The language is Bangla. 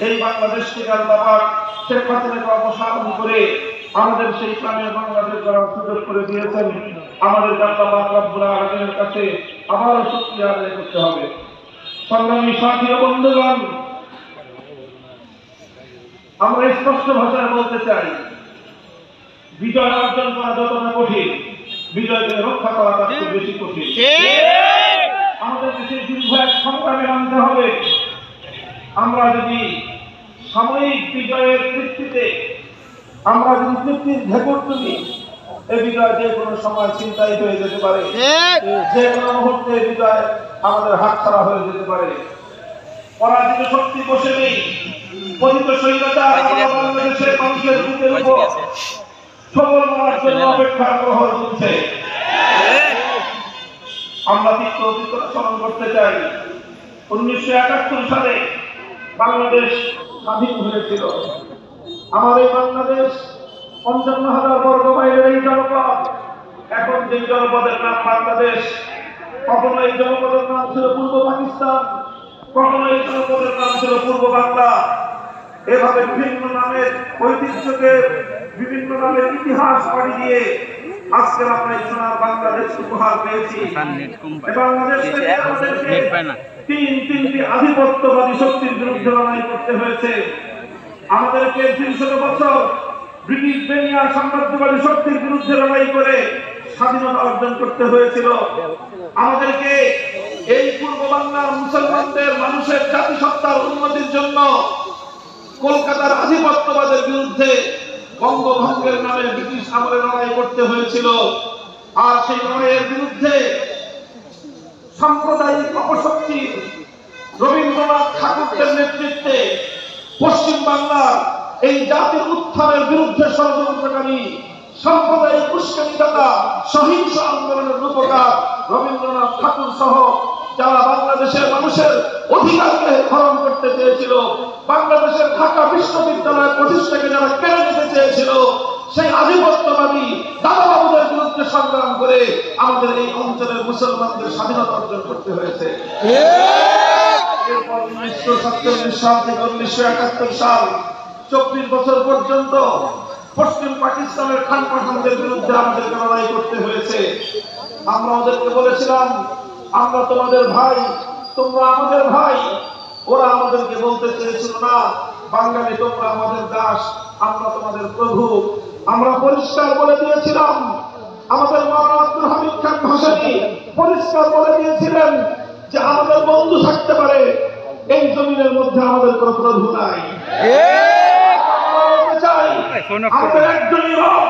এই বাংলাদেশ থেকে আল্লাহ পাক শেখ হাসিনাকে অপসারণ করে আমাদের সেই প্রাণের বাংলাদেশ গড়ার সুযোগ করে দিয়েছেন। আমাদের আল্লাহ পাক রব্বুল আলামিনের কাছে আবারও শুকরিয়া আদায় করতে হবে। সংগ্রামী সাথী ও বন্ধুগণ, আমরা স্পষ্ট ভাষায় বলতে চাই, বিজয় অর্জন করা যতটা কঠিন, বিজয়কে রক্ষা করা তার চেয়ে বেশি কঠিন। আমাদের দেশের দীর্ঘ এক সংগ্রামে নামতে হবে। আমরা যদি সাময়িক বিজয়ের ভিত্তিতে আমরা যদি তৃপ্তির ঢেকুর তুলি, এই বিজয় যে কোনো সময় চিন্তাই হয়ে যেতে পারে, যে কোনো মুহূর্তে বিজয় আমাদের হাতছাড়া হয়ে যেতে পারে। পরাজিত শক্তি বসে নেই, পতিত স্বৈরাচার বাংলাদেশের মানুষের বুকের উপর সবল মারার জন্য অপেক্ষার প্রহর চলছে। আমরা তিক্ত অতীত স্মরণ করতে চাই। 1971 সালে বাংলাদেশ স্বাধীন হয়েছিল। আমার এই বাংলাদেশ 55,000 বর্গ মাইলের এই জনপদ, এখন যে জনপদের নাম বাংলাদেশ, কখনো এই জনপদের নাম ছিল পূর্ব পাকিস্তান, কখনো এই জনপদের নাম ছিল পূর্ব বাংলা। এভাবে বিভিন্ন নামের ঐতিহ্যকে, বিভিন্ন নামের ইতিহাস পাড়ি দিয়ে আজকে আমরা এই সোনার বাংলাদেশ উপহার পেয়েছি। বাংলাদেশ থেকে আমাদেরকে তিনটি আধিপত্যবাদী শক্তির বিরুদ্ধে লড়াই করতে হয়েছে। আমাদেরকে 300 বছর ব্রিটিশ বেনিয়া সাম্রাজ্যবাদী শক্তির বিরুদ্ধে লড়াই করে স্বাধীনতা অর্জন করতে হয়েছিল। আমাদেরকে এই পূর্ব বাংলার মুসলমানদের মানুষের জাতিসত্তার উন্নতির জন্য কলকাতার আধিপত্যবাদের বিরুদ্ধে বঙ্গভঙ্গের নামে ব্রিটিশ আমলে লড়াই করতে হয়েছিল। আর সেই লড়াইয়ের বিরুদ্ধে সাম্প্রদায়িক অপশক্তি রবীন্দ্রনাথ ঠাকুরের নেতৃত্বে পশ্চিম বাংলার এই জাতির উত্থানের বিরুদ্ধে ষড়যন্ত্রকারী সাম্প্রদায়িক উস্কানিদাতা সহিংস আন্দোলনের রূপকার রবীন্দ্রনাথ ঠাকুর সহ যারা বাংলাদেশের মানুষের অধিকারকে হরণ করতে চেয়েছিল, বাংলাদেশের ঢাকা বিশ্ববিদ্যালয়ের প্রতিষ্ঠাকে যারা কেড়ে নিতে চেয়েছিল, সেই আধিপত্যবাদী দাদাবাবুদের বিরুদ্ধে সংগ্রাম করে আমাদের এই অঞ্চলের মুসলমানদের স্বাধীনতা অর্জন করতে হয়েছে। এরপর 1947 সাল থেকে 1971 সাল 24 বছর পর্যন্ত পশ্চিম পাকিস্তানের খান পাঠানদের বিরুদ্ধে আমাদেরকে লড়াই করতে হয়েছে। আমরা ওদেরকে বলেছিলাম, আমরা তোমাদের ভাই, তোমরা আমাদের ভাই। ওরা আমাদেরকে বলতে চেয়েছিল, না বাঙালি তোমরা আমাদের দাস, আমরা তোমাদের প্রভু। আমরা পরিষ্কার বলে দিয়েছিলাম, আমাদের মাওলানা আব্দুল হামিদ খান ভাসানী পরিষ্কার বলে দিয়েছিলেন যে আমাদের বন্ধু থাকতে পারে, এই জমিনের মধ্যে আমাদের কোনো প্রভু নাই। আমাদের একজনই রব,